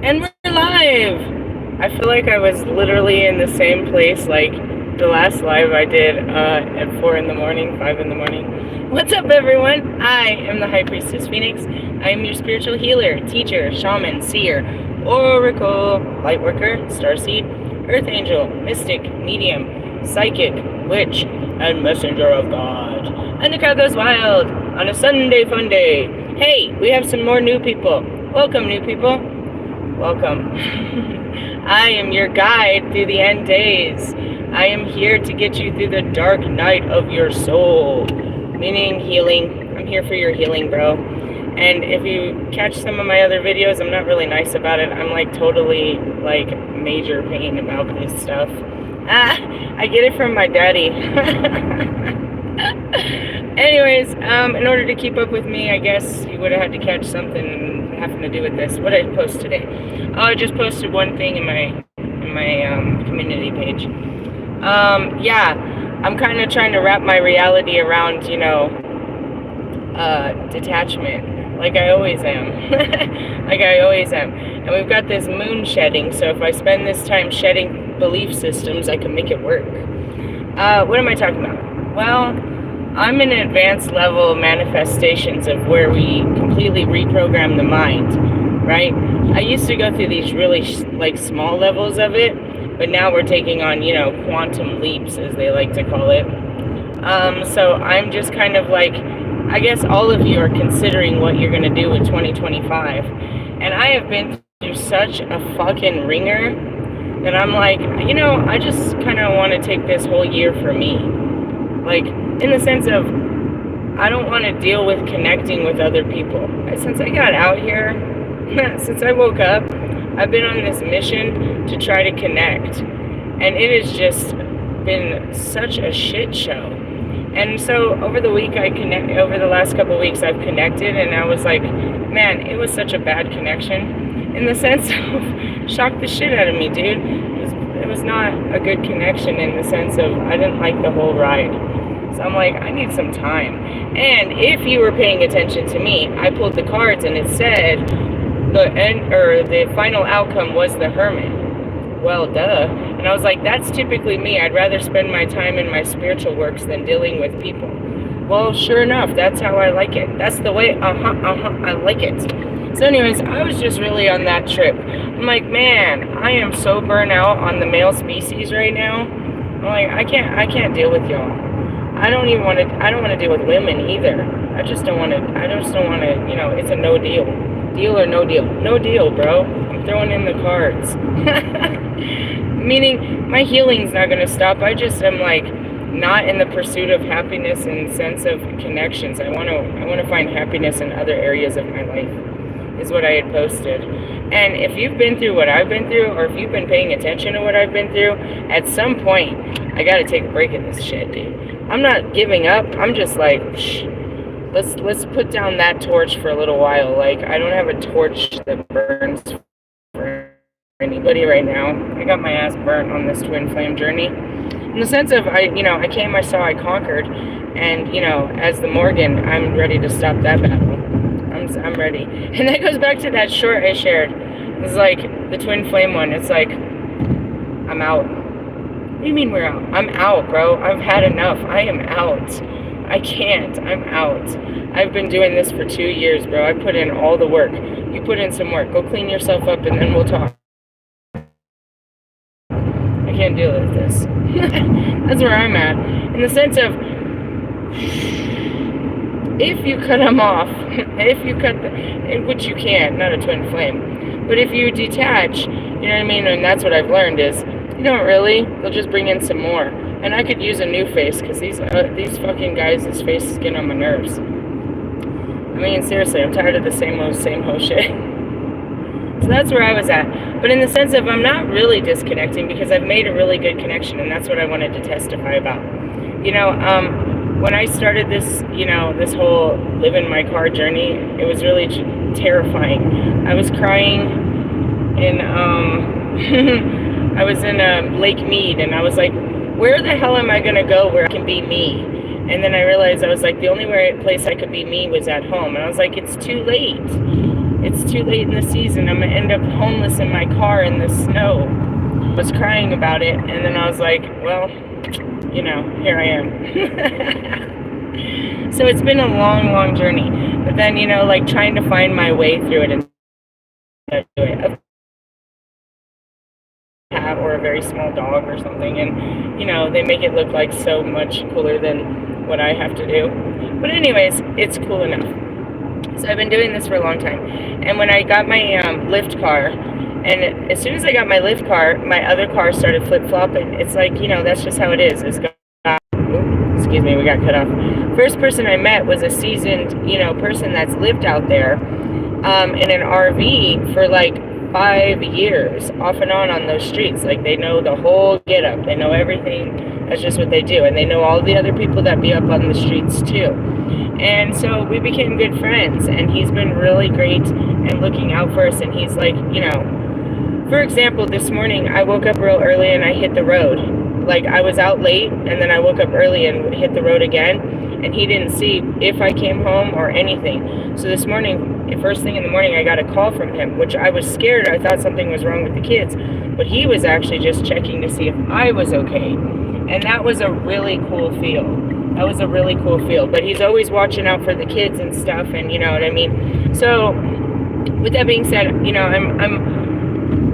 And we're live! I feel like I was literally in the same place like the last live I did at 4 in the morning, 5 in the morning. What's up, everyone? I am the High Priestess Phoenix. I am your spiritual healer, teacher, shaman, seer, oracle, lightworker, starseed, earth angel, mystic, medium, psychic, witch, and messenger of God. And the crowd goes wild on a Sunday fun day. Hey, we have some more new people. Welcome, new people. Welcome. I am your guide through the end days. I am here to get you through the dark night of your soul, meaning healing. I'm here for your healing, bro. And if you catch some of my other videos, I'm not really nice about it. I'm like totally like major pain about this stuff. I get it from my daddy. Anyways, in order to keep up with me, I guess you would have had to catch something having to do with this. What did I post today? Oh, I just posted one thing in my community page. Yeah, I'm kind of trying to wrap my reality around, you know, detachment, like I always am. Like I always am. And we've got this moon shedding, so if I spend this time shedding belief systems, I can make it work. What am I talking about? Well, I'm in advanced level manifestations of where we completely reprogram the mind, right? I used to go through these really like small levels of it, but now we're taking on, you know, quantum leaps, as they like to call it. So I'm just kind of like, I guess all of you are considering what you're going to do with 2025. And I have been through such a fucking ringer that I'm like, you know, I just kind of want to take this whole year for me. Like, in the sense of, I don't want to deal with connecting with other people. Since I got out here, since I woke up, I've been on this mission to try to connect. And it has just been such a shit show. And so over the week, over the last couple of weeks, I've connected, and I was like, man, it was such a bad connection. In the sense of, shocked the shit out of me, dude. It was not a good connection in the sense of, I didn't like the whole ride. So I'm like, I need some time. And if you were paying attention to me, I pulled the cards and it said the final outcome was the Hermit. Well, duh. And I was like, that's typically me. I'd rather spend my time in my spiritual works than dealing with people. Well, sure enough, that's how I like it. That's the way, I like it. So anyways, I was just really on that trip. I'm like, man, I am so burnt out on the male species right now. I'm like, I can't deal with y'all. I don't want to deal with women either. I just don't want to, you know, it's a no deal. Deal or no deal? No deal, bro. I'm throwing in the cards. Meaning, my healing's not going to stop. I just am like, not in the pursuit of happiness in the sense of connections. I want to find happiness in other areas of my life, is what I had posted. And if you've been through what I've been through, or if you've been paying attention to what I've been through, at some point, I got to take a break of this shit, dude. I'm not giving up. I'm just like, let's put down that torch for a little while. Like, I don't have a torch that burns for anybody right now. I got my ass burnt on this twin flame journey. In the sense of, I came, I saw, I conquered. And, you know, as the Morgan, I'm ready to stop that battle. I'm ready. And that goes back to that short I shared. It's like the twin flame one. It's like, I'm out. What do you mean we're out? I'm out, bro. I've had enough. I am out. I can't. I'm out. I've been doing this for 2 years, bro. I put in all the work. You put in some work. Go clean yourself up and then we'll talk. I can't deal with this. That's where I'm at. In the sense of, if you cut them off, which you can, not a twin flame, but if you detach, you know what I mean? And that's what I've learned is, you don't really, they'll just bring in some more. And I could use a new face, because these fucking guys, this face is getting on my nerves. I mean, seriously, I'm tired of the same ho shit. So that's where I was at. But in the sense of, I'm not really disconnecting, because I've made a really good connection, and that's what I wanted to testify about. You know, when I started this, you know, this whole live in my car journey, it was really terrifying. I was crying in, I was in Lake Mead, and I was like, where the hell am I going to go where I can be me? And then I realized I was like, the only place I could be me was at home. And I was like, it's too late. it's too late in the season. I'm going to end up homeless in my car in the snow. I was crying about it, and then I was like, well, you know, here I am. So it's been a long, long journey. But then, you know, like trying to find my way through it and do it. Cat or a very small dog or something, and you know, they make it look like so much cooler than what I have to do. But anyways, it's cool enough. So I've been doing this for a long time, and when I got my lift car, and as soon as I got my lift car, my other car started flip-flopping. It's like, you know, that's just how it is. Excuse me, we got cut off. First person I met was a seasoned, you know, person that's lived out there in an RV for like 5 years, off and on those streets. Like, they know the whole get up, they know everything. That's just what they do, and they know all the other people that be up on the streets too. And so we became good friends, and he's been really great and looking out for us. And he's like, you know, for example, this morning I woke up real early and I hit the road. Like, I was out late, and then I woke up early and hit the road again, and he didn't see if I came home or anything. So this morning, first thing in the morning, I got a call from him, which I was scared. I thought something was wrong with the kids, but he was actually just checking to see if I was okay. And that was a really cool feel. That was a really cool feel. But he's always watching out for the kids and stuff, and you know what I mean. So with that being said, you know,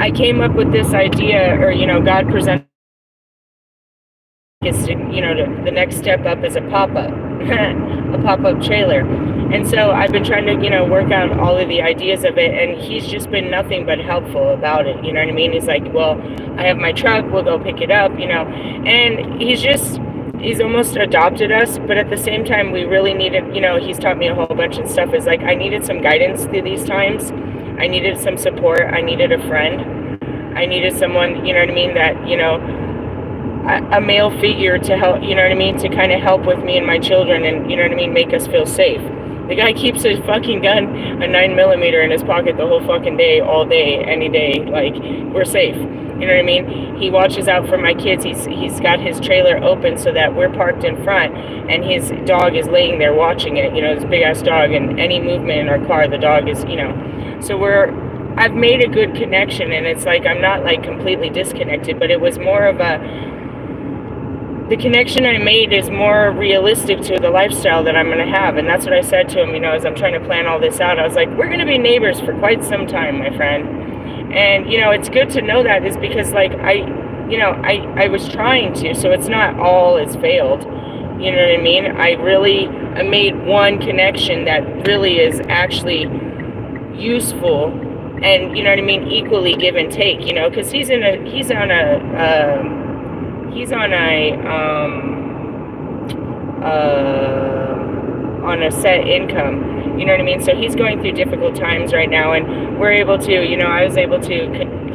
I came up with this idea, or you know, God presented, is to, you know, the next step up is a pop-up a pop-up trailer. And so I've been trying to, you know, work out all of the ideas of it, and he's just been nothing but helpful about it, you know what I mean? He's like, well, I have my truck, we'll go pick it up, you know. And he's almost adopted us, but at the same time, we really needed, you know, he's taught me a whole bunch of stuff. Is like, I needed some guidance through these times. I needed some support. I needed a friend. I needed someone, you know what I mean, that, you know, a male figure to help, you know what I mean, to kind of help with me and my children, and you know what I mean, make us feel safe. The guy keeps his fucking gun, a 9mm, in his pocket the whole fucking day, all day, any day. Like, we're safe. You know what I mean? He watches out for my kids. He's got his trailer open so that we're parked in front, and his dog is laying there watching it. You know, this big ass dog, and any movement in our car, the dog is, you know. So I've made a good connection, and it's like I'm not like completely disconnected, but it was more of the connection I made is more realistic to the lifestyle that I'm going to have. And that's what I said to him, you know, as I'm trying to plan all this out. I was like, we're going to be neighbors for quite some time, my friend. And, you know, it's good to know that, is because, like, I was trying to, so it's not all has failed. You know what I mean? I made one connection that really is actually useful, and, you know what I mean, equally give and take, you know, because he's on a set income, you know what I mean? So he's going through difficult times right now, and we're able to, you know, I was able to,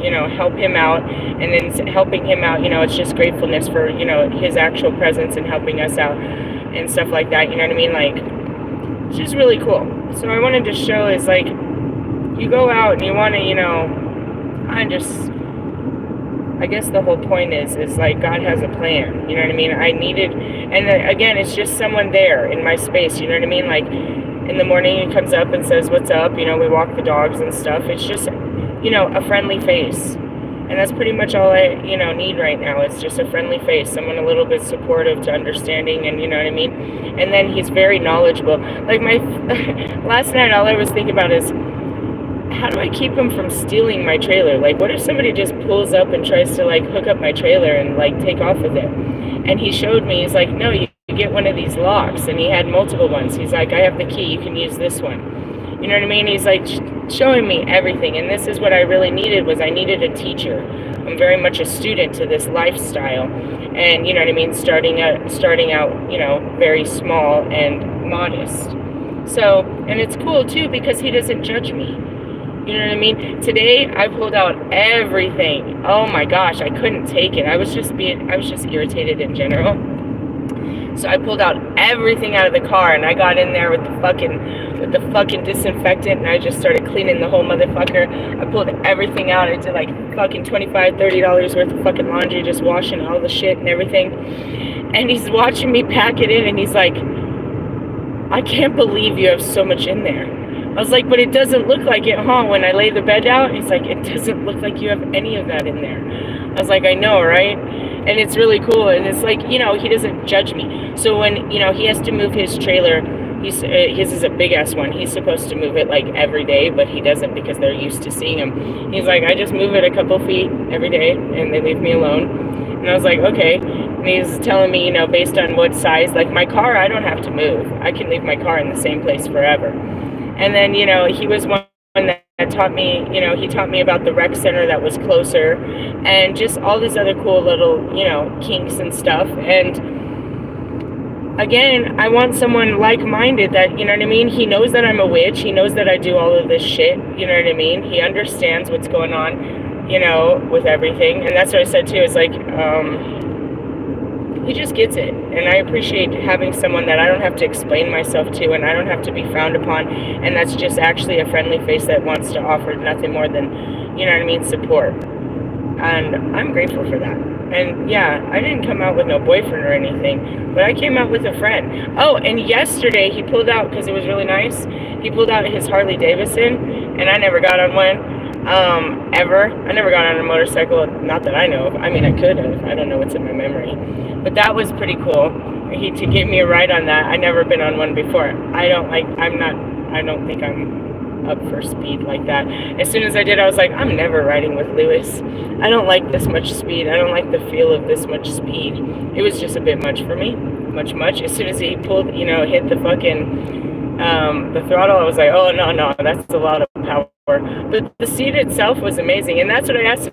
you know, help him out, and then helping him out, you know, it's just gratefulness for, you know, his actual presence and helping us out and stuff like that, you know what I mean? Like, it's just really cool. So I wanted to show is like, you go out and you want to, you know, I guess the whole point is like, God has a plan, you know what I mean? Again, it's just someone there in my space, you know what I mean? Like, in the morning he comes up and says, what's up? You know, we walk the dogs and stuff. It's just, you know, a friendly face. And that's pretty much all I, you know, need right now. It's just a friendly face, someone a little bit supportive to understanding, and you know what I mean? And then he's very knowledgeable. Like, last night, all I was thinking about is, how do I keep him from stealing my trailer? Like, what if somebody just pulls up and tries to, like, hook up my trailer and, like, take off with it? And he showed me, he's like, no, you get one of these locks. And he had multiple ones. He's like, I have the key, you can use this one. You know what I mean? He's like showing me everything. And this is what I really needed, was I needed a teacher. I'm very much a student to this lifestyle. And, you know what I mean, starting out, you know, very small and modest. So, and it's cool too, because he doesn't judge me. You know what I mean? Today, I pulled out everything. Oh my gosh, I couldn't take it. I was just irritated in general. So I pulled out everything out of the car, and I got in there with the fucking disinfectant, and I just started cleaning the whole motherfucker. I pulled everything out. I did like fucking $25, $30 worth of fucking laundry, just washing all the shit and everything. And he's watching me pack it in, and he's like, I can't believe you have so much in there. I was like, but it doesn't look like it, huh? When I lay the bed out, he's like, it doesn't look like you have any of that in there. I was like, I know, right? And it's really cool. And it's like, you know, he doesn't judge me. So when, you know, he has to move his trailer, his is a big ass one. He's supposed to move it like every day, but he doesn't because they're used to seeing him. He's like, I just move it a couple feet every day and they leave me alone. And I was like, okay. And he's telling me, you know, based on what size, like my car, I don't have to move. I can leave my car in the same place forever. And then, you know, he was one that taught me, you know, he taught me about the rec center that was closer and just all these other cool little, you know, kinks and stuff. And again, I want someone like-minded that, you know what I mean? He knows that I'm a witch. He knows that I do all of this shit. You know what I mean? He understands what's going on, you know, with everything. And that's what I said too. It's like, he just gets it. And I appreciate having someone that I don't have to explain myself to and I don't have to be frowned upon. And that's just actually a friendly face that wants to offer nothing more than, you know what I mean, support. And I'm grateful for that. And yeah, I didn't come out with no boyfriend or anything, but I came out with a friend. Oh, and yesterday he pulled out, because it was really nice, he pulled out his Harley Davidson, and I never got on one. Ever. I never got on a motorcycle, not that I know of. I mean, I could have. I don't know what's in my memory. But that was pretty cool. To give me a ride on that. I never been on one before. I don't think I'm up for speed like that. As soon as I did, I was like, I'm never riding with Lewis. I don't like this much speed. I don't like the feel of this much speed. It was just a bit much for me. Much. As soon as he pulled, you know, hit the fucking, the throttle, I was like, oh, no, that's a lot of power. But the seat itself was amazing. And that's what I asked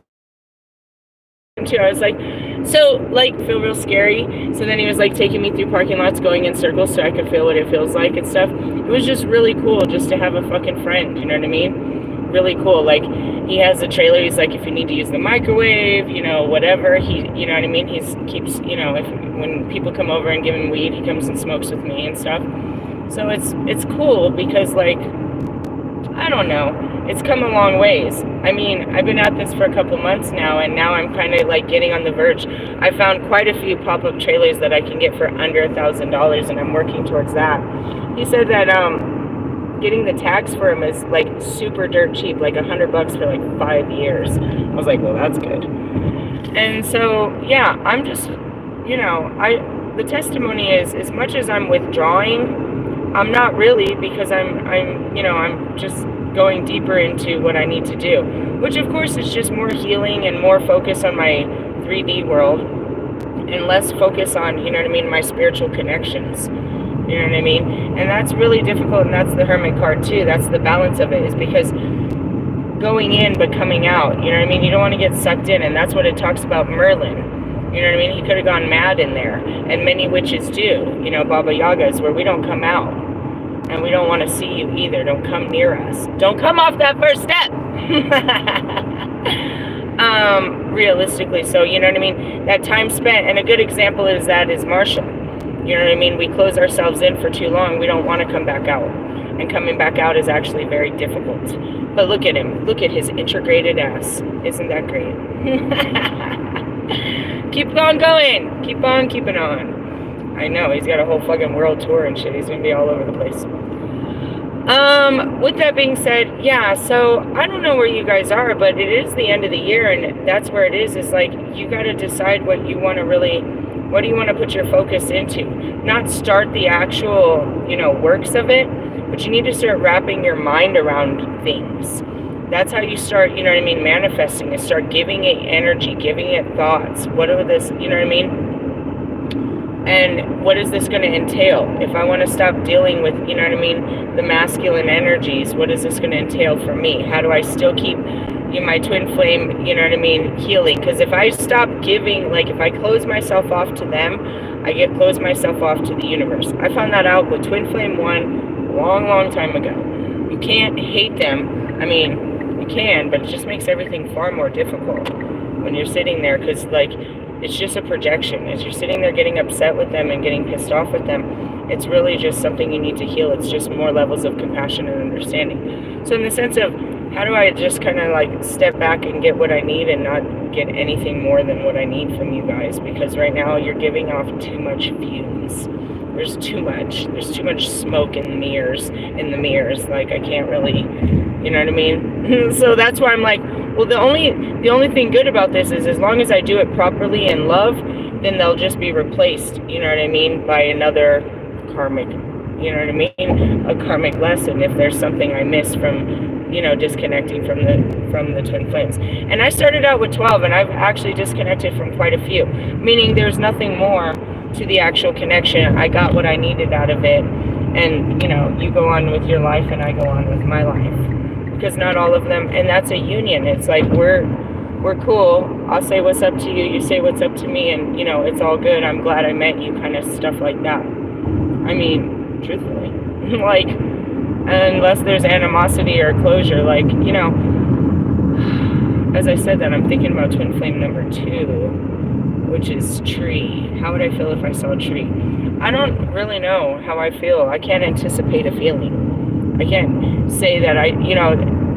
him too. I was like, so, like, feel real scary? So then he was, like, taking me through parking lots, going in circles so I could feel what it feels like and stuff. It was just really cool just to have a fucking friend, you know what I mean? Really cool. Like, he has a trailer. He's like, if you need to use the microwave, you know, whatever. He, you know what I mean? He keeps, you know, when people come over and give him weed, he comes and smokes with me and stuff. So it's cool because, like, I don't know. It's come a long ways. I mean, I've been at this for a couple months now, and now I'm kind of like getting on the verge. I found quite a few pop-up trailers that I can get for under $1,000, and I'm working towards that. He said that getting the tags for him is like super dirt cheap, like $100 for like 5 years. I was like, well, that's good. And so, yeah, I'm just, you know, the testimony is, as much as I'm withdrawing, I'm not really, because I'm you know, I'm just going deeper into what I need to do, which of course is just more healing and more focus on my 3D world and less focus on, you know what I mean, my spiritual connections, you know what I mean? And that's really difficult, and that's the Hermit card too. That's the balance of it, is because going in but coming out, you know what I mean? You don't want to get sucked in, and that's what it talks about Merlin. You know what I mean? He could have gone mad in there, and many witches do, you know, Baba Yagas, where we don't come out. And we don't want to see you either. Don't come near us. Don't come off that first step. Realistically, so, you know what I mean? That time spent, and a good example is Marshall. You know what I mean? We close ourselves in for too long. We don't want to come back out. And coming back out is actually very difficult. But look at him. Look at his integrated ass. Isn't that great? Keep on going. Keep on keeping on. I know, he's got a whole fucking world tour and shit. He's gonna be all over the place. With that being said, yeah, so I don't know where you guys are, but it is the end of the year, and that's where it is. It's like, you gotta decide what you want to really, what do you want to put your focus into? Not start the actual, you know, works of it, but you need to start wrapping your mind around things. That's how you start, you know what I mean, manifesting. You start giving it energy, giving it thoughts. What are this, you know what I mean? And what is this going to entail? If I want to stop dealing with, you know what I mean, the masculine energies, what is this going to entail for me? How do I still keep, you know, my twin flame, you know what I mean, healing? Because if I stop giving, like if I close myself off to them, I close myself off to the universe. I found that out with Twin Flame 1 long time ago. You can't hate them. I mean, you can, but it just makes everything far more difficult when you're sitting there, because, like, it's just a projection. As you're sitting there getting upset with them and getting pissed off with them, it's really just something you need to heal. It's just more levels of compassion and understanding. So in the sense of, how do I just kind of like step back and get what I need and not get anything more than what I need from you guys? Because right now you're giving off too much fumes. There's too much. There's too much smoke in the mirrors. Like, I can't really, you know what I mean? So that's why I'm like, well, the only thing good about this is as long as I do it properly in love, then they'll just be replaced, you know what I mean, by another karmic, you know what I mean, a karmic lesson if there's something I miss from, you know, disconnecting from the twin flames. And I started out with 12, and I've actually disconnected from quite a few, meaning there's nothing more to the actual connection. I got what I needed out of it, and, you know, you go on with your life and I go on with my life, because not all of them, and that's a union. It's like we're cool. I'll say what's up to you, you say what's up to me, and, you know, it's all good. I'm glad I met you, kind of stuff like that. I mean, truthfully, like, unless there's animosity or closure, like, you know, as I said that, I'm thinking about twin flame number 2, which is tree. How would I feel if I saw a tree? I don't really know how I feel. I can't anticipate a feeling. I can't say that you know,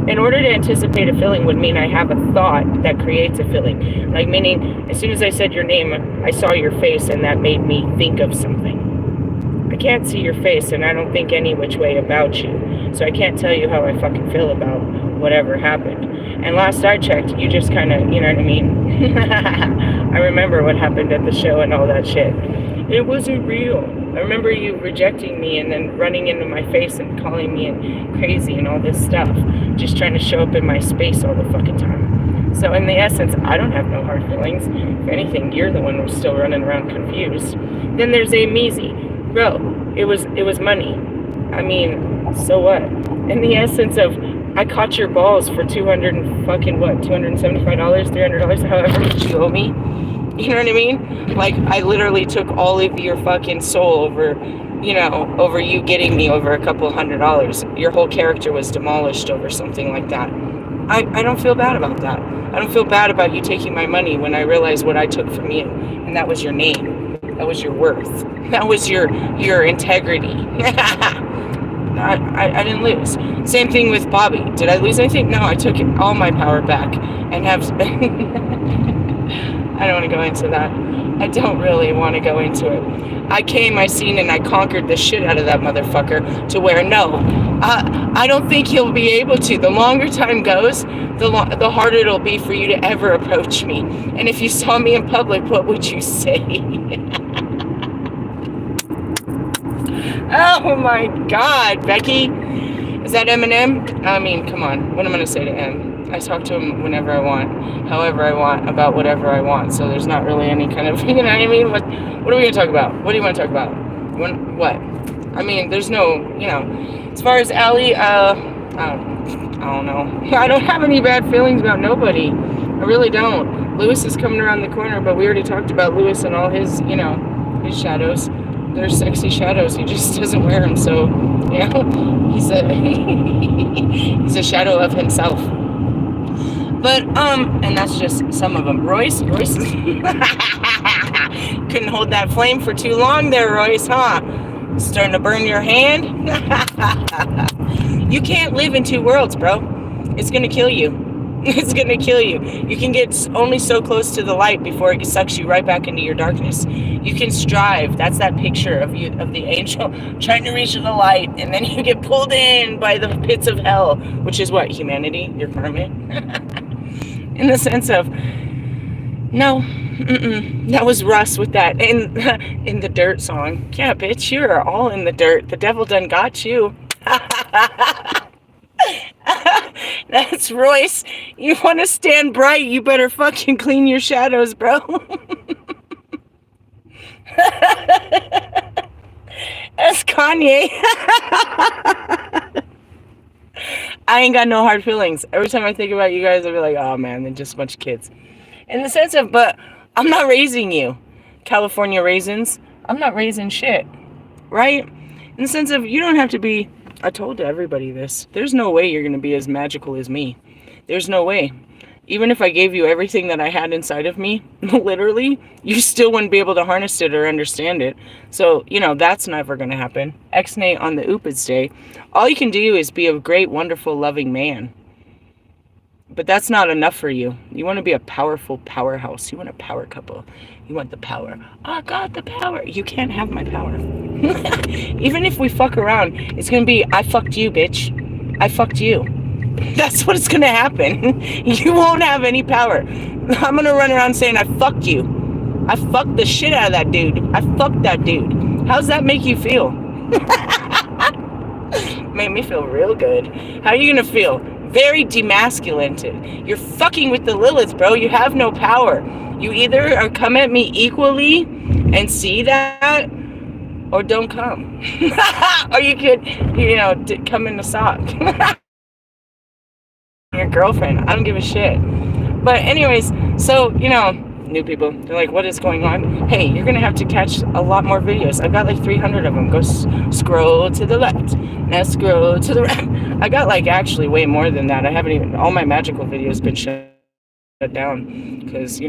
in order to anticipate a feeling would mean I have a thought that creates a feeling. Like, meaning, as soon as I said your name, I saw your face, and that made me think of something. I can't see your face, and I don't think any which way about you. So I can't tell you how I fucking feel about whatever happened. And last I checked, you just kind of, you know what I mean? I remember what happened at the show and all that shit. It wasn't real. I remember you rejecting me and then running into my face and calling me crazy and all this stuff. Just trying to show up in my space all the fucking time. So in the essence, I don't have no hard feelings. If anything, you're the one who's still running around confused. Then there's Amizi. Bro, it was money. I mean, so what? In the essence of, I caught your balls for $275, $300, however much you owe me. You know what I mean? Like, I literally took all of your fucking soul over, you know, over you getting me over a couple $100. Your whole character was demolished over something like that. I don't feel bad about that. I don't feel bad about you taking my money when I realized what I took from you, and that was your name. That was your worth. That was your integrity. I didn't lose. Same thing with Bobby. Did I lose anything? No, I took all my power back and have... I don't want to go into that. I don't really want to go into it. I came, I seen, and I conquered the shit out of that motherfucker to where, no, I don't think he'll be able to. The longer time goes, the harder it'll be for you to ever approach me. And if you saw me in public, what would you say? Oh my God, Becky. Is that Eminem? I mean, come on. What am I going to say to M? I talk to him whenever I want, however I want, about whatever I want. So there's not really any kind of, you know what I mean? What are we going to talk about? What do you want to talk about? What? I mean, there's no, you know, as far as Allie, I don't know. I don't have any bad feelings about nobody. I really don't. Lewis is coming around the corner, but we already talked about Lewis and all his, you know, his shadows. They're sexy shadows. He just doesn't wear them. So, you know, he's a shadow of himself. But, and that's just some of them. Royce couldn't hold that flame for too long there, Royce, huh? Starting to burn your hand? You can't live in two worlds, bro. It's gonna kill you. It's gonna kill you. You can get only so close to the light before it sucks you right back into your darkness. You can strive. That's that picture of you, of the angel trying to reach the light, and then you get pulled in by the pits of hell, which is what? Humanity? Your karma? In the sense of, no, that was Russ with that in the dirt song. Yeah, bitch, you are all in the dirt. The devil done got you. That's Royce. You want to stand bright, you better fucking clean your shadows, bro. That's Kanye. I ain't got no hard feelings. Every time I think about you guys, I'll be like, oh man, they're just a bunch of kids. In the sense of, but I'm not raising you. California raisins. I'm not raising shit. Right? In the sense of, you don't have to be, I told everybody this. There's no way you're going to be as magical as me. There's no way. Even if I gave you everything that I had inside of me, literally, you still wouldn't be able to harness it or understand it. So, you know, that's never going to happen. Ex-Nate on the Upids Day. All you can do is be a great, wonderful, loving man. But that's not enough for you. You want to be a powerful powerhouse. You want a power couple. You want the power. I got the power. You can't have my power. Even if we fuck around, it's going to be, I fucked you, bitch. I fucked you. That's what it's going to happen. You won't have any power. I'm going to run around saying, I fucked you. I fucked the shit out of that dude. I fucked that dude. How's that make you feel? Made me feel real good. How are you going to feel? Very demasculated. You're fucking with the Lilith, bro. You have no power. You either come at me equally and see that, or don't come. Or you could, come in the sock. Your girlfriend. I don't give a shit. But anyways, so, new people, they're like, what is going on? Hey, you're gonna have to catch a lot more videos. I've got like 300 of them. Go scroll to the left. Now scroll to the right. I got like actually way more than that. I haven't even, all my magical videos been shut down because, you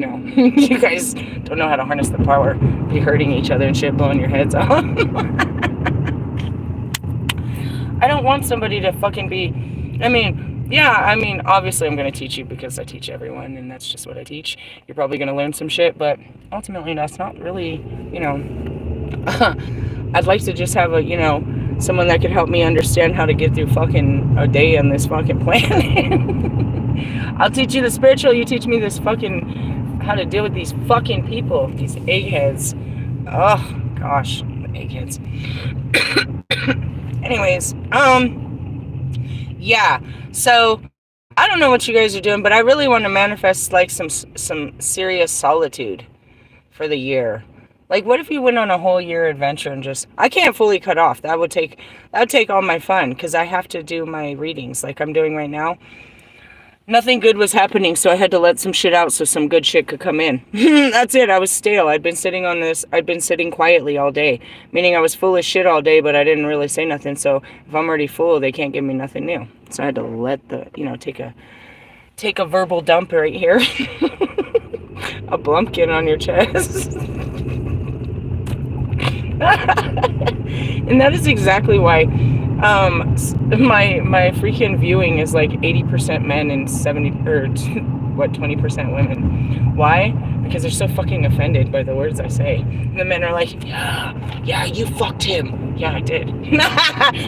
guys don't know how to harness the power. Be hurting each other and shit, blowing your heads off. I don't want somebody to fucking be, obviously I'm going to teach you because I teach everyone, and that's just what I teach. You're probably going to learn some shit, but ultimately that's not really, I'd like to just have someone that could help me understand how to get through fucking a day on this fucking planet. I'll teach you the spiritual, you teach me this fucking, how to deal with these fucking people, these eggheads. Oh, gosh, eggheads. Anyways, yeah, so I don't know what you guys are doing, but I really want to manifest like some serious solitude for the year. Like, what if you went on a whole year adventure and just, I can't fully cut off. That would take all my fun because I have to do my readings like I'm doing right now. Nothing good was happening, so I had to let some shit out so some good shit could come in. That's it. I was stale. I'd been sitting quietly all day, meaning I was full of shit all day, but I didn't really say nothing. So if I'm already full, they can't give me nothing new. So I had to let take a verbal dump right here. A blumpkin on your chest. And that is exactly why my freaking viewing is like 80% men and 20% women. Why? Because they're so fucking offended by the words I say. And the men are like, yeah, you fucked him. Yeah, I did.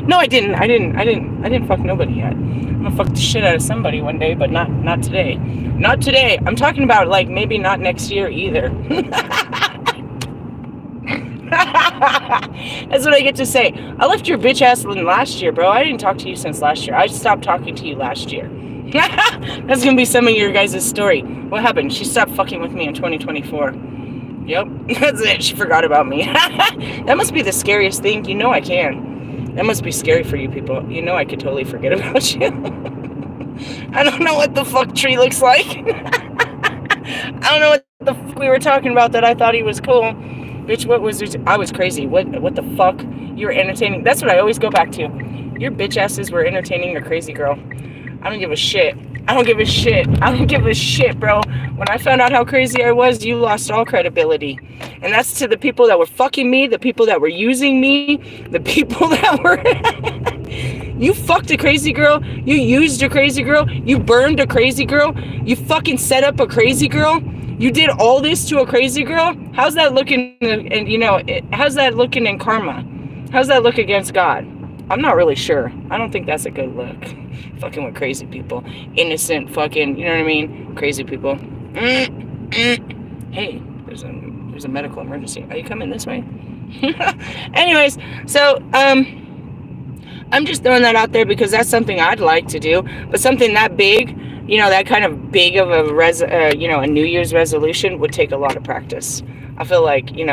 No, I didn't. I didn't fuck nobody yet. I'm gonna fuck the shit out of somebody one day, but not today. Not today. I'm talking about like maybe not next year either. That's what I get to say. I left your bitch ass last year, bro. I didn't talk to you since last year. I stopped talking to you last year. That's gonna be some of your guys' story. What happened? She stopped fucking with me in 2024. Yep, that's it. She forgot about me. That must be the scariest thing. You know I can. That must be scary for you people. You know I could totally forget about you. I don't know what the fuck Tree looks like. I don't know what the fuck we were talking about that I thought he was cool. Bitch, what was it? I was crazy. What the fuck? You were entertaining. That's what I always go back to. Your bitch asses were entertaining a crazy girl. I don't give a shit. I don't give a shit. I don't give a shit, bro. When I found out how crazy I was, you lost all credibility. And that's to the people that were fucking me, the people that were using me, the people that were... You fucked a crazy girl. You used a crazy girl. You burned a crazy girl. You fucking set up a crazy girl. You did all this to a crazy girl? How's that looking, how's that looking in karma? How's that look against God? I'm not really sure. I don't think that's a good look. Fucking with crazy people. Innocent fucking, you know what I mean? Crazy people. Hey, there's a medical emergency. Are you coming this way? Anyways, so, I'm just throwing that out there because that's something I'd like to do. But something that big... that kind of big of a New Year's resolution would take a lot of practice. I feel like, it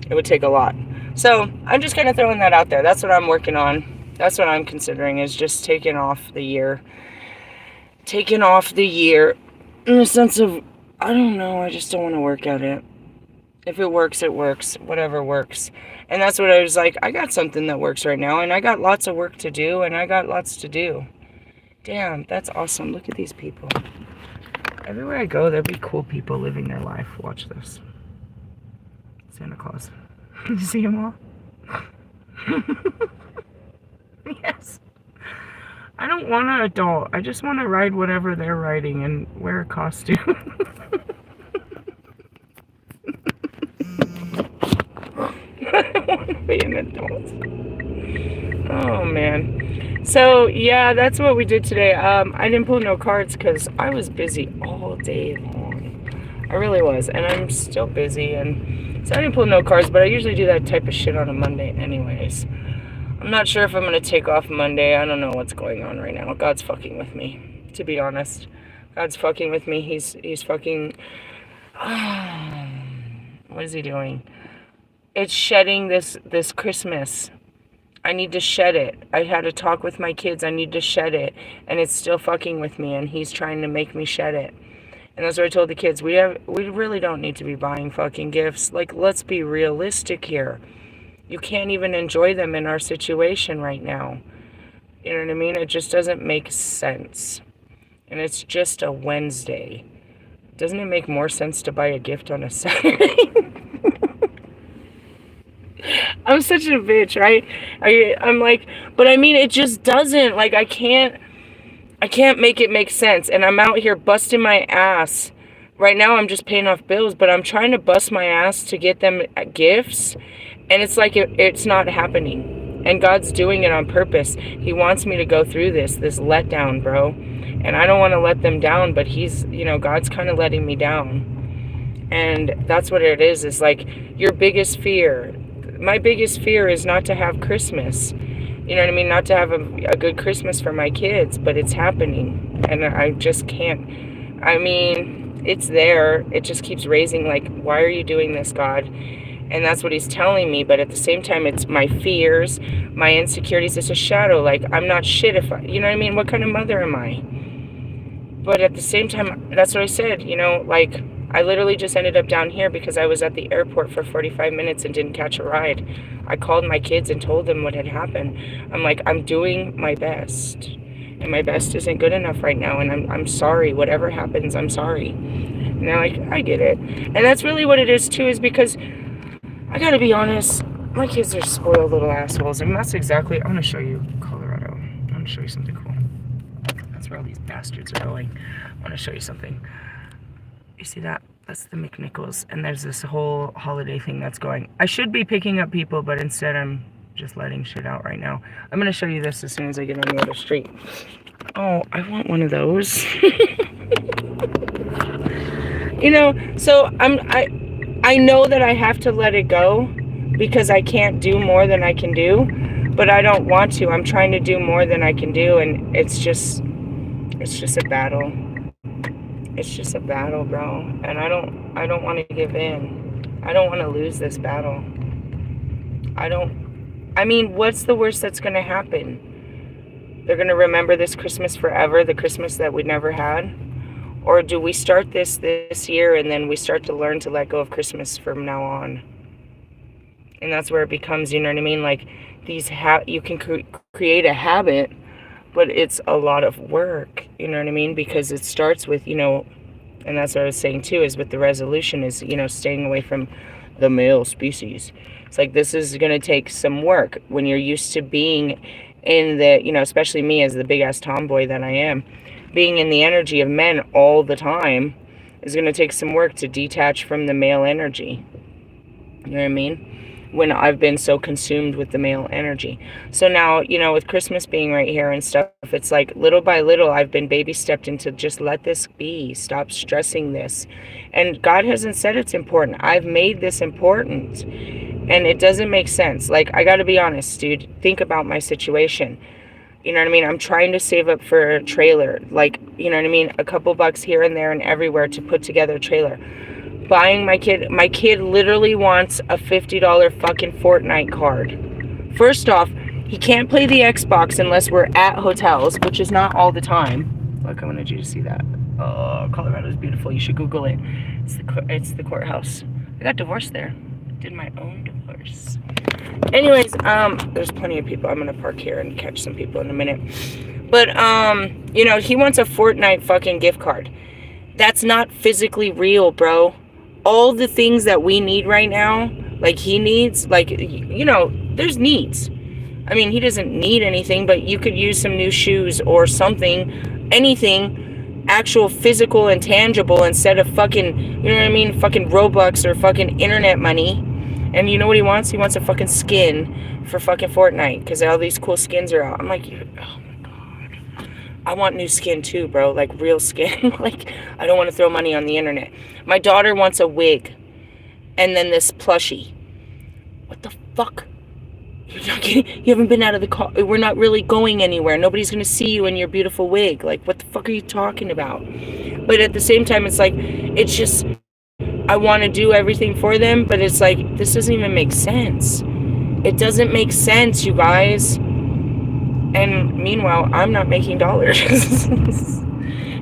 would take a lot. So I'm just kind of throwing that out there. That's what I'm working on. That's what I'm considering is just taking off the year. Taking off the year in the sense of, I don't know, I just don't want to work at it. If it works, it works. Whatever works. And that's what I was like, I got something that works right now, and I got lots of work to do, and I got lots to do. Damn, that's awesome. Look at these people. Everywhere I go, there'll be cool people living their life. Watch this. Santa Claus. You see them all? Yes. I don't want an adult. I just want to ride whatever they're riding and wear a costume. I don't want to be an adult. Oh, man. So, yeah, that's what we did today. I didn't pull no cards because I was busy all day long. I really was. And I'm still busy. And so I didn't pull no cards, but I usually do that type of shit on a Monday anyways. I'm not sure if I'm going to take off Monday. I don't know what's going on right now. God's fucking with me, to be honest. God's fucking with me. He's fucking... what is he doing? It's shedding this Christmas. I need to shed it. I had a talk with my kids. I need to shed it. And it's still fucking with me. And he's trying to make me shed it. And that's what I told the kids. We really don't need to be buying fucking gifts. Like, let's be realistic here. You can't even enjoy them in our situation right now. You know what I mean? It just doesn't make sense. And it's just a Wednesday. Doesn't it make more sense to buy a gift on a Saturday? I'm such a bitch, right? I'm like, but I mean, it just doesn't. Like, I can't make it make sense. And I'm out here busting my ass. Right now, I'm just paying off bills, but I'm trying to bust my ass to get them gifts. And it's like it's not happening. And God's doing it on purpose. He wants me to go through this letdown, bro. And I don't want to let them down, but God's kind of letting me down. And that's what it is like your biggest fear. My biggest fear is not to have Christmas. You know what I mean? Not to have a good Christmas for my kids, but it's happening. And I just can't. I mean, it's there. It just keeps raising, like, why are you doing this, God? And that's what he's telling me. But at the same time, it's my fears, my insecurities. It's a shadow. Like, I'm not shit if I, you know what I mean? What kind of mother am I? But at the same time, that's what I said, like, I literally just ended up down here because I was at the airport for 45 minutes and didn't catch a ride. I called my kids and told them what had happened. I'm like, I'm doing my best. And my best isn't good enough right now. And I'm sorry. Whatever happens, I'm sorry. And they're like, I get it. And that's really what it is, too, is because I got to be honest. My kids are spoiled little assholes. And that's exactly, I'm going to show you Colorado. I'm going to show you something cool. That's where all these bastards are going. I want to show you something. You see that? That's the McNichols. And there's this whole holiday thing that's going. I should be picking up people, but instead I'm just letting shit out right now. I'm going to show you this as soon as I get on the other street. Oh, I want one of those. So I know that I have to let it go because I can't do more than I can do, but I don't want to. I'm trying to do more than I can do, and it's just a battle. It's just a battle, bro. And I don't want to give in. I don't want to lose this battle. I mean, what's the worst that's going to happen? They're going to remember this Christmas forever, the Christmas that we never had? Or do we start this year and then we start to learn to let go of Christmas from now on? And that's where it becomes, you know what I mean? Like, you can create a habit, but it's a lot of work, you know what I mean? Because it starts with, and that's what I was saying too, is with the resolution is, staying away from the male species. It's like, this is going to take some work when you're used to being in the, especially me as the big ass tomboy that I am, being in the energy of men all the time is going to take some work to detach from the male energy. You know what I mean? When I've been so consumed with the male energy. So now, with Christmas being right here and stuff, it's like little by little, I've been baby stepped into just let this be. Stop stressing this. And God hasn't said it's important. I've made this important. And it doesn't make sense. Like, I got to be honest, dude. Think about my situation. You know what I mean? I'm trying to save up for a trailer. Like, you know what I mean? A couple bucks here and there and everywhere to put together a trailer. Buying my kid literally wants a $50 fucking Fortnite card. First off, he can't play the Xbox unless we're at hotels, which is not all the time. Look, I wanted you to see that. Oh, Colorado is beautiful. You should Google it. It's the courthouse. I got divorced there. Did my own divorce. Anyways, there's plenty of people. I'm gonna park here and catch some people in a minute. But he wants a Fortnite fucking gift card. That's not physically real, bro. All the things that we need right now, like he needs, like, there's needs. I mean, he doesn't need anything, but you could use some new shoes or something, anything, actual physical and tangible instead of fucking, you know what I mean, fucking Robux or fucking internet money. And you know what he wants? He wants a fucking skin for fucking Fortnite because all these cool skins are out. I'm like, oh my god. I want new skin too, bro. Like real skin. Like, I don't want to throw money on the internet. My daughter wants a wig and then this plushie. What the fuck? You're not getting, you haven't been out of the car. We're not really going anywhere. Nobody's going to see you in your beautiful wig. Like, what the fuck are you talking about? But at the same time, it's like, it's just, I want to do everything for them, but it's like, this doesn't even make sense. It doesn't make sense, you guys. And meanwhile, I'm not making dollars.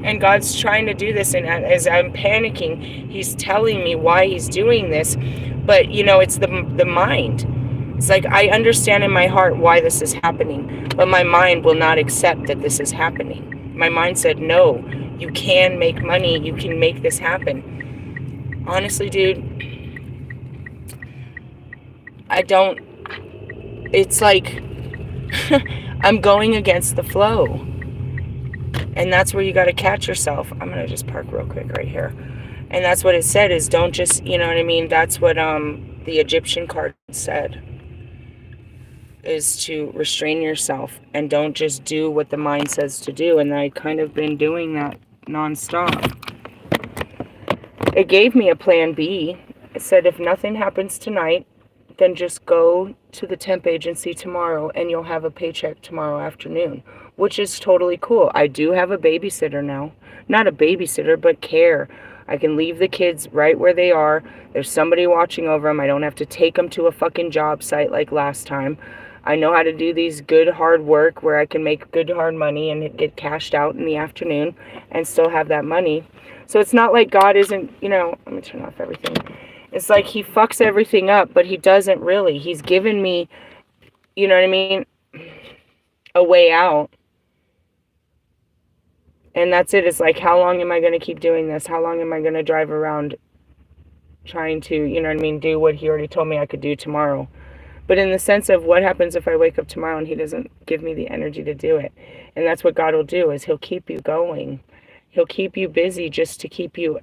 And God's trying to do this, and as I'm panicking, he's telling me why he's doing this. But, you know, it's the mind. It's like, I understand in my heart why this is happening, but my mind will not accept that this is happening. My mind said, no, you can make money. You can make this happen. Honestly, dude, I don't, it's like, I'm going against the flow. And that's where you got to catch yourself. I'm going to just park real quick right here. And that's what it said is don't just, you know what I mean? That's what the Egyptian card said, is to restrain yourself and don't just do what the mind says to do. And I kind of been doing that nonstop. It gave me a plan B. It said if nothing happens tonight, then just go to the temp agency tomorrow and you'll have a paycheck tomorrow afternoon, which is totally cool. I do have a babysitter now. Not a babysitter, but care. I can leave the kids right where they are. There's somebody watching over them. I don't have to take them to a fucking job site like last time. I know how to do these good hard work where I can make good hard money and get cashed out in the afternoon and still have that money. So it's not like God isn't, you know, let me turn off everything. It's like he fucks everything up, but he doesn't really. He's given me, you know what I mean, a way out. And that's it. It's like, how long am I going to keep doing this? How long am I going to drive around trying to, you know what I mean, do what he already told me I could do tomorrow? But in the sense of what happens if I wake up tomorrow and he doesn't give me the energy to do it? And that's what God will do, is he'll keep you going. He'll keep you busy just to keep you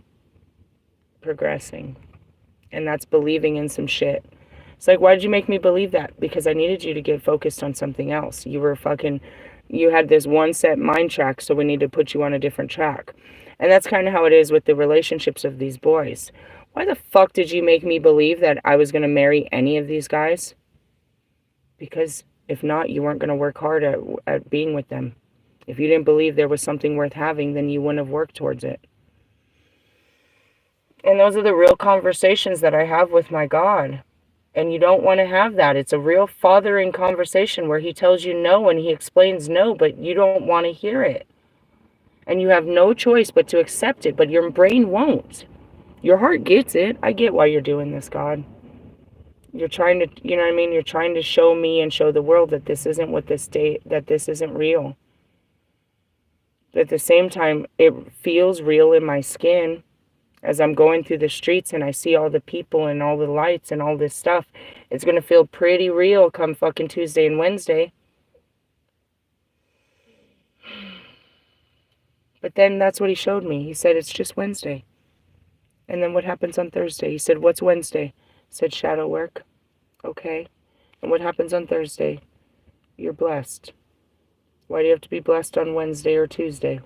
progressing. And that's believing in some shit. It's like, why did you make me believe that? Because I needed you to get focused on something else. You were fucking, you had this one set mind track, so we need to put you on a different track. And that's kind of how it is with the relationships of these boys. Why the fuck did you make me believe that I was going to marry any of these guys? Because if not, you weren't going to work hard at being with them. If you didn't believe there was something worth having, then you wouldn't have worked towards it. And those are the real conversations that I have with my God. And you don't want to have that. It's a real fathering conversation where he tells you no and he explains no, but you don't want to hear it. And you have no choice but to accept it, but your brain won't. Your heart gets it. I get why you're doing this, God. You're trying to, you know what I mean? You're trying to show me and show the world that this isn't what this day, that this isn't real. But at the same time, it feels real in my skin. As I'm going through the streets and I see all the people and all the lights and all this stuff, it's going to feel pretty real come fucking Tuesday and Wednesday. But then that's what he showed me. He said, it's just Wednesday. And then what happens on Thursday? He said, what's Wednesday? I said, shadow work. Okay. And what happens on Thursday? You're blessed. Why do you have to be blessed on Wednesday or Tuesday?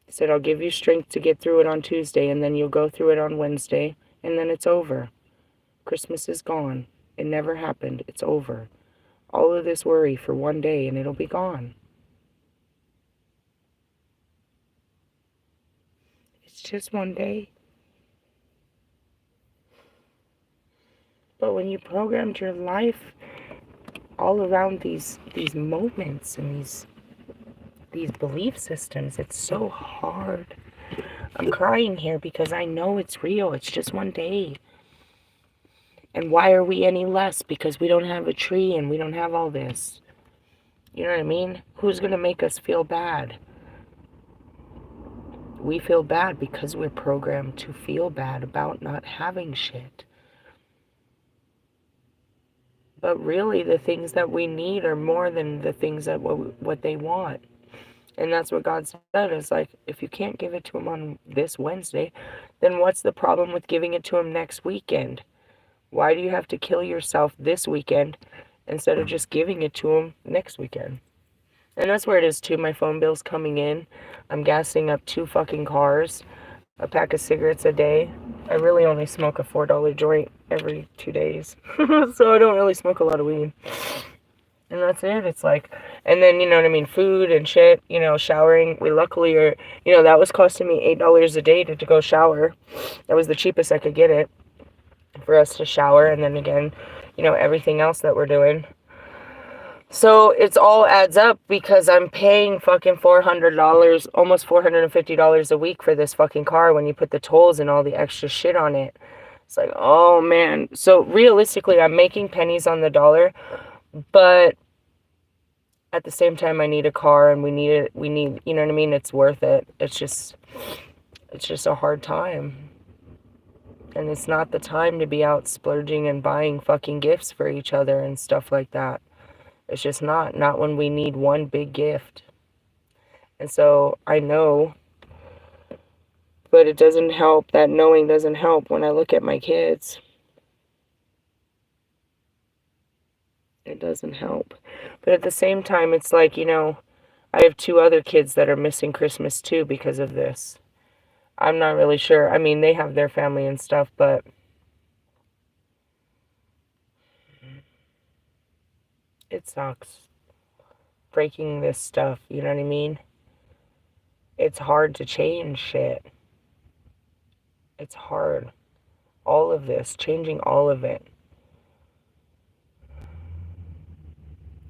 He said, I'll give you strength to get through it on Tuesday, and then you'll go through it on Wednesday, and then it's over. Christmas is gone. It never happened. It's over. All of this worry for one day, and it'll be gone. It's just one day. But when you programmed your life all around these moments and these belief systems, it's so hard. I'm crying here because I know it's real. It's just one day. And why are we any less? Because we don't have a tree and we don't have all this. You know what I mean? Who's going to make us feel bad? We feel bad because we're programmed to feel bad about not having shit. But really, the things that we need are more than the things that what they want. And that's what God said, is like, if you can't give it to him on this Wednesday, then what's the problem with giving it to him next weekend? Why do you have to kill yourself this weekend instead of just giving it to him next weekend? And that's where it is too. My phone bill's coming in. I'm gassing up 2 fucking cars, a pack of cigarettes a day. I really only smoke a $4 joint every 2 days. So I don't really smoke a lot of weed. And that's it. It's like, and then, you know what I mean, food and shit, you know, showering. We luckily are, you know, that was costing me $8 a day to go shower. That was the cheapest I could get it for us to shower. And then again, you know, everything else that we're doing. So it's all adds up because I'm paying fucking $400, almost $450 a week for this fucking car when you put the tolls and all the extra shit on it. It's like, oh man. So realistically, I'm making pennies on the dollar, but at the same time, I need a car and we need it. We need, you know what I mean? It's worth it. It's just a hard time. And it's not the time to be out splurging and buying fucking gifts for each other and stuff like that. It's just not when we need one big gift. And so I know, but it doesn't help. That knowing doesn't help when I look at my kids. It doesn't help. But at the same time, it's like, you know, I have 2 other kids that are missing Christmas too because of this. I'm not really sure. I mean, they have their family and stuff, but it sucks. Breaking this stuff, you know what I mean? It's hard to change shit. It's hard. All of this, changing all of it.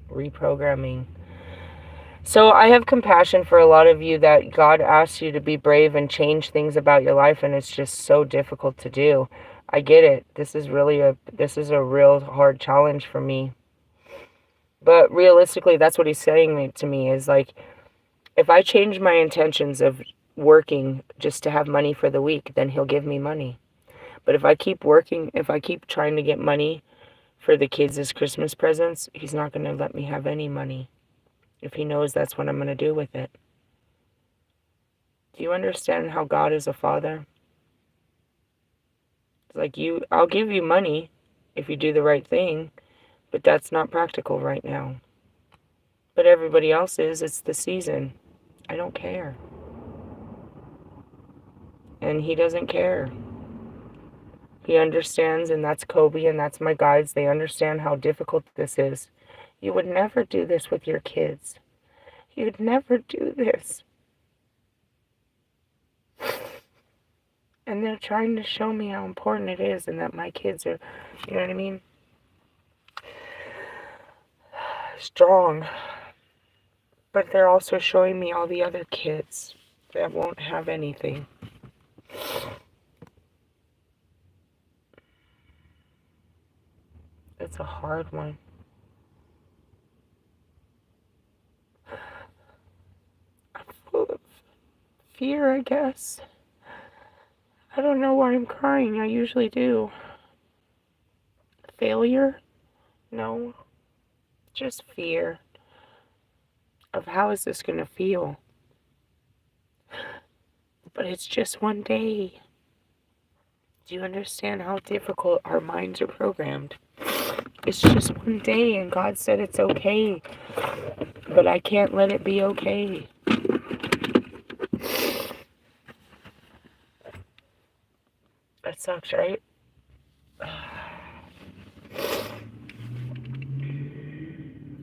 Reprogramming. So I have compassion for a lot of you that God asks you to be brave and change things about your life, and it's just so difficult to do. I get it. This is a real hard challenge for me. But realistically, that's what he's saying to me is like, if I change my intentions of working just to have money for the week, then he'll give me money. But if I keep working, if I keep trying to get money for the kids as Christmas presents, he's not going to let me have any money if he knows that's what I'm going to do with it. Do you understand how God is a father? It's like, I'll give you money if you do the right thing, but that's not practical right now. But everybody else is. It's the season. I don't care. And he doesn't care. He understands, and that's Kobe, and that's my guides. They understand how difficult this is. You would never do this with your kids. You'd never do this. And they're trying to show me how important it is and that my kids are, you know what I mean? Strong. But they're also showing me all the other kids that won't have anything. It's a hard one. I'm full of fear, I guess. I don't know why I'm crying. I usually do. Failure? No. Just fear of how is this going to feel. But it's just one day. Do you understand how difficult our minds are programmed? It's just one day, and God said it's okay. But I can't let it be okay. That sucks, right?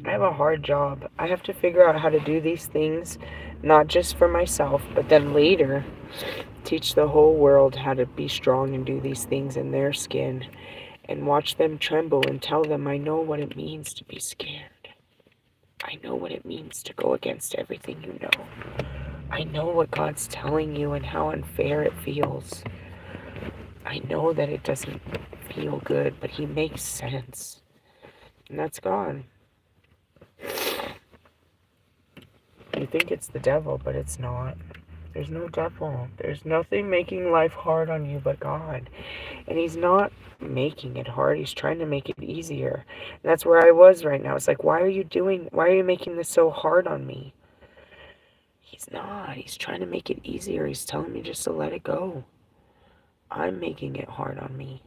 I have a hard job. I have to figure out how to do these things, not just for myself, but then later teach the whole world how to be strong and do these things in their skin, and watch them tremble and tell them, I know what it means to be scared. I know what it means to go against everything you know. I know what God's telling you and how unfair it feels. I know that it doesn't feel good, but he makes sense. And that's God. You think it's the devil, but it's not. There's no devil. There's nothing making life hard on you but God. And He's not making it hard. He's trying to make it easier. And that's where I was right now. It's like, why are you making this so hard on me? He's not. He's trying to make it easier. He's telling me just to let it go. I'm making it hard on me.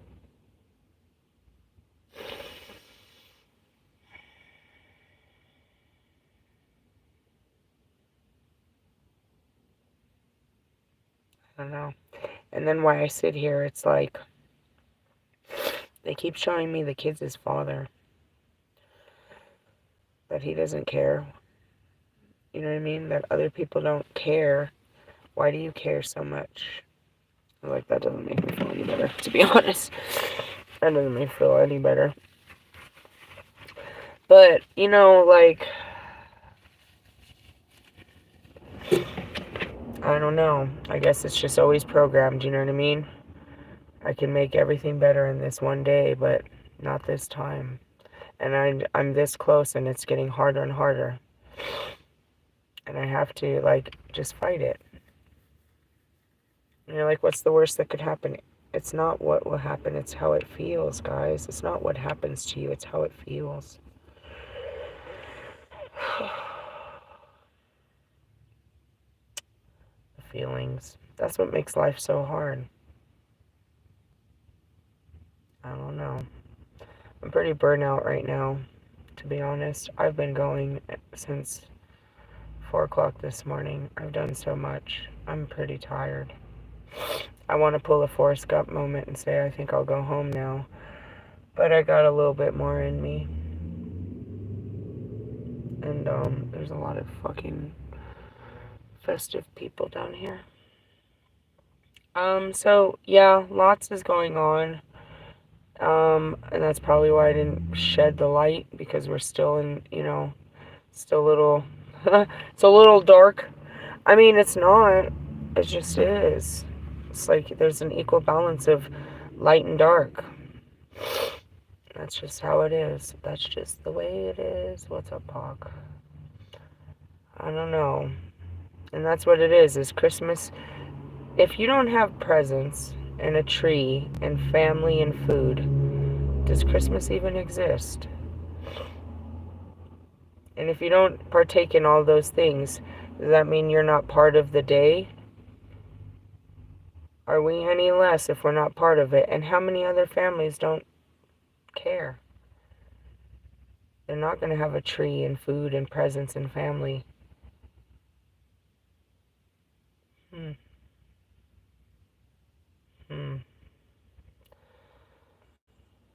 I don't know. And then why I sit here, it's like, they keep showing me the kid's father. That he doesn't care. You know what I mean? That other people don't care. Why do you care so much? Like, that doesn't make me feel any better, to be honest. That doesn't make me feel any better. But, you know, like, I don't know. I guess it's just always programmed, you know what I mean? I can make everything better in this one day, but not this time. And I'm this close, and it's getting harder and harder. And I have to, like, just fight it. You know, like, what's the worst that could happen? It's not what will happen, it's how it feels, guys. It's not what happens to you, it's how it feels. The feelings. That's what makes life so hard. I don't know. I'm pretty burnt out right now, to be honest. I've been going since 4 o'clock this morning. I've done so much. I'm pretty tired. I want to pull a Forrest Gump moment and say I think I'll go home now. But I got a little bit more in me. And there's a lot of fucking festive people down here. So yeah, lots is going on. And that's probably why I didn't shed the light, because we're still in, you know, still a little, it's a little dark. I mean, it's not, it just is. It's like there's an equal balance of light and dark. That's just how it is. That's just the way it is. What's up, Hawk? I don't know. And that's what it is Christmas. If you don't have presents and a tree and family and food, does Christmas even exist? And if you don't partake in all those things, does that mean you're not part of the day? Are we any less if we're not part of it? And how many other families don't care? They're not going to have a tree and food and presents and family.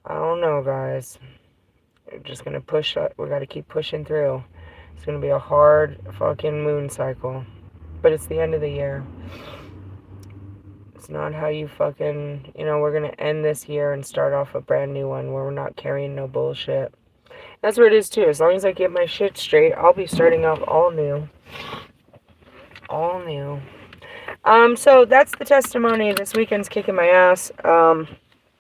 I don't know, guys. We're just going to push. We got to keep pushing through. It's going to be a hard fucking moon cycle. But it's the end of the year. It's not how you fucking, you know, we're going to end this year and start off a brand new one where we're not carrying no bullshit. That's what it is, too. As long as I get my shit straight, I'll be starting off all new. All new. So that's the testimony. This weekend's kicking my ass.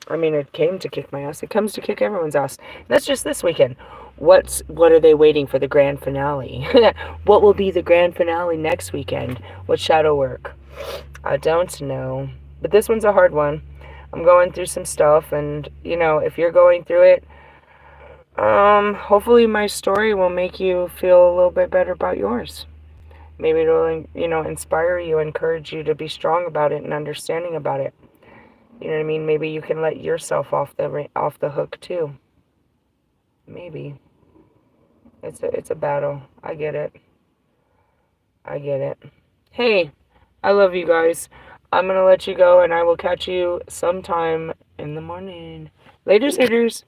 I mean, it came to kick my ass. It comes to kick everyone's ass. That's just this weekend. What are they waiting for the grand finale? What will be the grand finale next weekend? What shadow work? I don't know. But this one's a hard one. I'm going through some stuff, and, you know, if you're going through it, hopefully my story will make you feel a little bit better about yours. Maybe it'll, you know, inspire you, encourage you to be strong about it and understanding about it. You know what I mean? Maybe you can let yourself off the hook too. Maybe. It's a battle. I get it. I get it. Hey, I love you guys. I'm gonna let you go, and I will catch you sometime in the morning. Laters, haters.